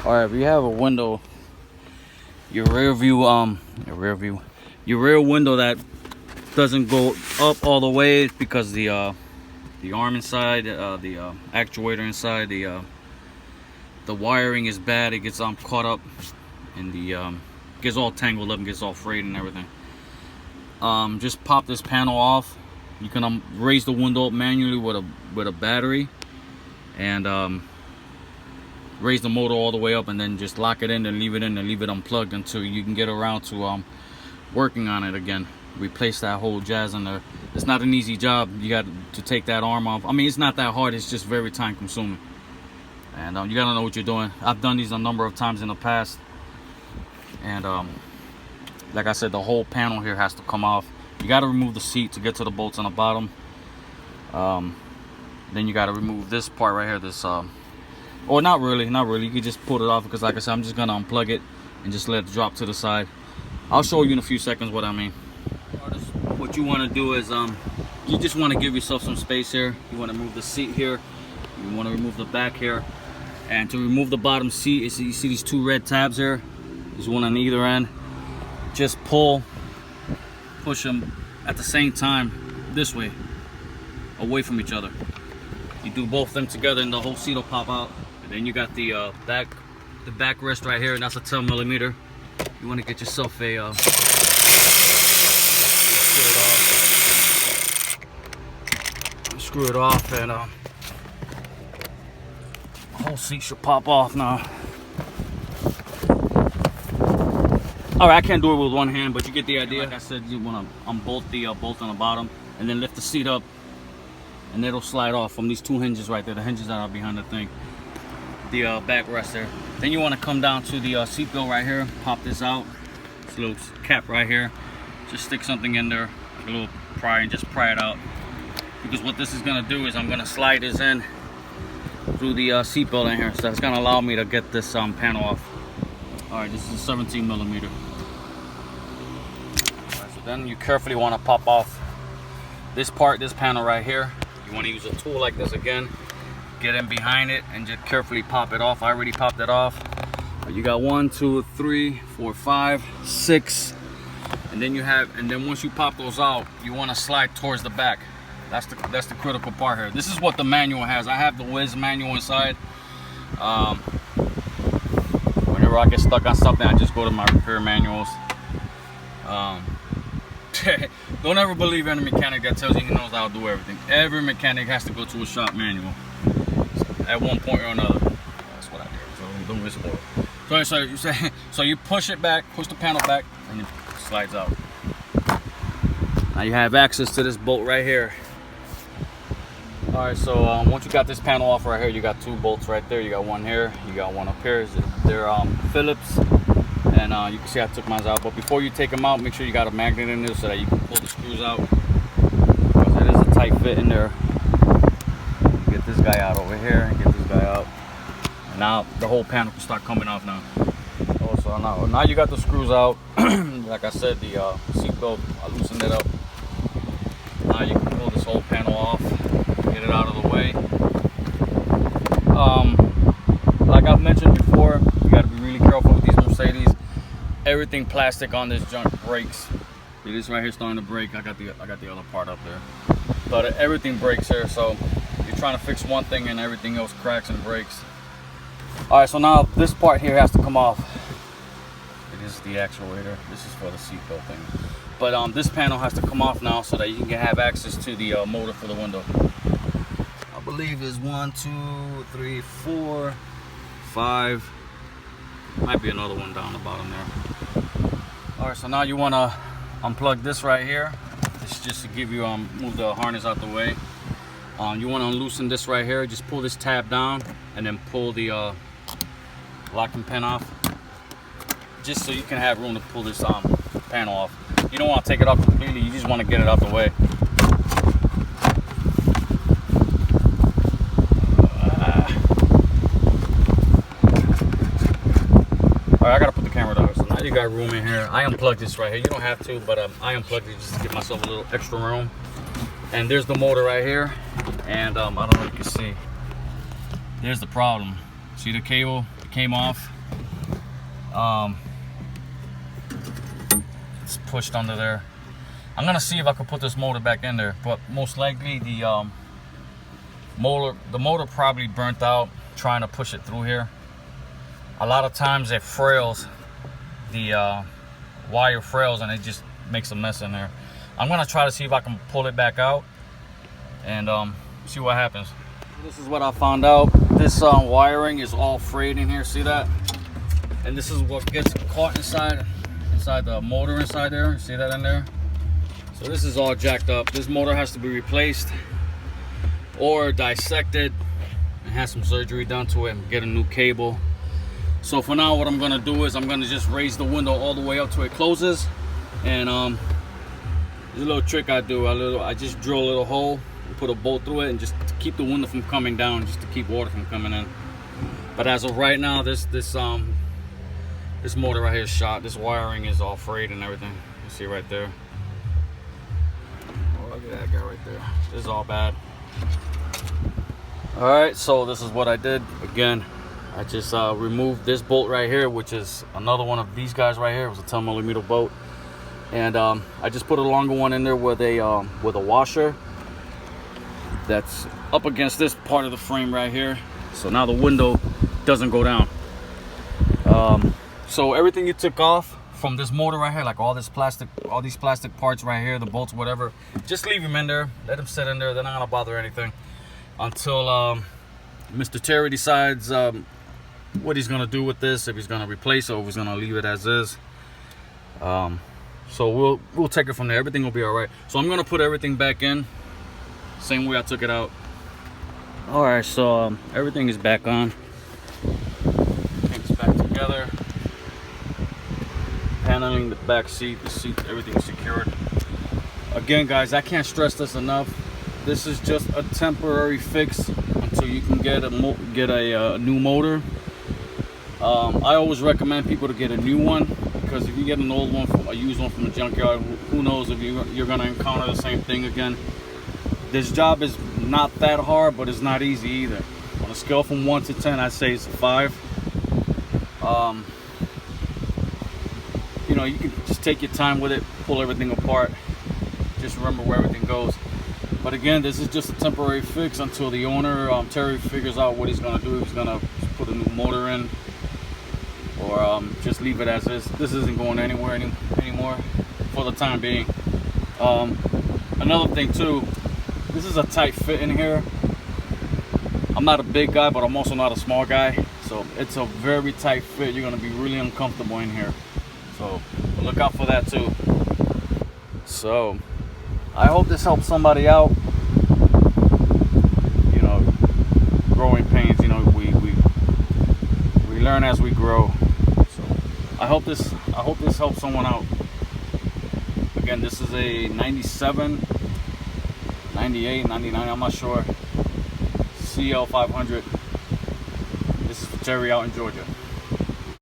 All right, if you have a window, your rear window that doesn't go up all the way because the arm inside, the actuator inside, the wiring is bad. It gets caught up and gets all tangled up and gets all frayed and everything. Just pop this panel off. You can raise the window up manually with a battery, and raise the motor all the way up, and then just lock it in and leave it in and leave it unplugged until you can get around to working on it again. Replace that whole jazz in there. It's not an easy job. You got to take that arm off. I mean, it's not that hard. It's just very time consuming, and you gotta know what you're doing. I've done these a number of times in the past, and like I said, the whole panel here has to come off. You got to remove the seat to get to the bolts on the bottom. Then you got to remove this part right here, this or not really, you can just pull it off, because like I said, I'm just gonna unplug it and just let it drop to the side. I'll show you in a few seconds what I mean. What you want to do is you just want to give yourself some space here. You want to remove the seat here, you want to remove the back here, and to remove the bottom seat, you see these two red tabs here. There's one on either end. Just push them at the same time this way, away from each other. You do both of them together and the whole seat will pop out. And then you got the backrest right here, and that's a 10mm. You want to get yourself a screw it off, and the whole seat should pop off now. All right, I can't do it with one hand, but you get the idea. Like I said, you want to unbolt the bolt on the bottom, and then lift the seat up, and it'll slide off from these two hinges right there, the hinges that are behind the thing, the backrest there. Then you want to come down to the seat belt right here, pop this out, this little cap right here, just stick something in there, a little pry, and just pry it out. Because what this is going to do is I'm going to slide this in through the seat belt in here, so that's going to allow me to get this panel off. All right, this is a 17mm. All right, so then you carefully want to pop off this part, this panel right here. You want to use a tool like this again, get in behind it and just carefully pop it off. I already popped it off. You got 1, 2, 3, 4, 5, 6, and then once you pop those out, you want to slide towards the back. That's the critical part here. This is what the manual has. I have the Wiz manual inside. Whenever I get stuck on something, I just go to my repair manuals. Don't ever believe any mechanic that tells you he knows how to do everything. Every mechanic has to go to a shop manual at one point or another. That's what I did. So don't miss it. So you push it back, push the panel back, and it slides out. Now you have access to this bolt right here. All right, so once you got this panel off right here, you got two bolts right there. You got one here, you got one up here. They're Phillips, and you can see I took mine out. But before you take them out, make sure you got a magnet in there so that you can pull the screws out, because it is a tight fit in there. Get this guy out over here and get this guy out. And now the whole panel can start coming off now. Oh, so now you got the screws out. Like I said, the seat belt, I loosened it up. Now you can pull this whole panel off, get it out of the way. Like I've mentioned before, you got to be really careful with these Mercedes. Everything plastic on this junk breaks. See, this right here starting to break. I got the other part up there, but everything breaks here. So you're trying to fix one thing and everything else cracks and breaks. All right, so now this part here has to come off. It is the actuator. This is for the seatbelt thing. But this panel has to come off now so that you can have access to the motor for the window. I believe there's 1, 2, 3, 4, 5. Might be another one down the bottom there. All right, so now you want to unplug this right here. This is just to give you move the harness out the way. You want to loosen this right here. Just pull this tab down and then pull the locking pin off, just so you can have room to pull this panel off. You don't want to take it off completely, you just want to get it out the way. Alright, I gotta put the camera down. So now you got room in here. I unplugged this right here. You don't have to, but I unplugged it just to give myself a little extra room. And there's the motor right here. And I don't know if you can see. There's the problem. See the cable? It came off. It's pushed under there. I'm gonna see if I can put this motor back in there, but most likely the motor probably burnt out trying to push it through here. A lot of times it frails, the wire frails, and it just makes a mess in there. I'm gonna try to see if I can pull it back out and see what happens. This is what I found out. This wiring is all frayed in here. See that? And this is what gets caught inside the motor inside there. See that in there? So this is all jacked up. This motor has to be replaced or dissected and have some surgery done to it and get a new cable. So for now, what I'm gonna do is I'm gonna just raise the window all the way up till it closes. And there's a little trick I do. I just drill a little hole, put a bolt through it, and just to keep the window from coming down, just to keep water from coming in. But as of right now, this motor right here is shot. This wiring is all frayed and everything. You see right there. Oh, look at that guy right there. This is all bad. All right, so this is what I did. Again, I just removed this bolt right here, which is another one of these guys right here. It was a 10mm bolt, and I just put a longer one in there with a washer that's up against this part of the frame right here. So now the window doesn't go down. So everything you took off from this motor right here, like all these plastic parts right here, the bolts, whatever, just leave them in there. Let them sit in there. They're not gonna bother anything until Mr. Terry decides what he's gonna do with this, if he's gonna replace it or if he's gonna leave it as is. So we'll take it from there. Everything will be all right. So I'm gonna put everything back in same way I took it out. All right, so everything is back on. Everything's back together. Paneling, the back seat, the seat, everything's secured. Again, guys, I can't stress this enough. This is just a temporary fix until you can get a new motor. I always recommend people to get a new one, because if you get an old one, a used one from a junkyard, who knows if you're gonna encounter the same thing again. This job is not that hard, but it's not easy either. On a scale from 1 to 10, I'd say it's a 5. You know, you can just take your time with it, pull everything apart. Just remember where everything goes. But again, this is just a temporary fix until the owner, Terry, figures out what he's gonna do. He's gonna put a new motor in, or just leave it as is. This isn't going anywhere anymore for the time being. Another thing too, this is a tight fit in here. I'm not a big guy, but I'm also not a small guy, so it's a very tight fit. You're gonna be really uncomfortable in here, so look out for that too. So I hope this helps somebody out. You know, growing pains, you know, we learn as we grow. So I hope this helps someone out. Again, this is a 97, 98, 99, I'm not sure, CL500. This is for Terry out in Georgia.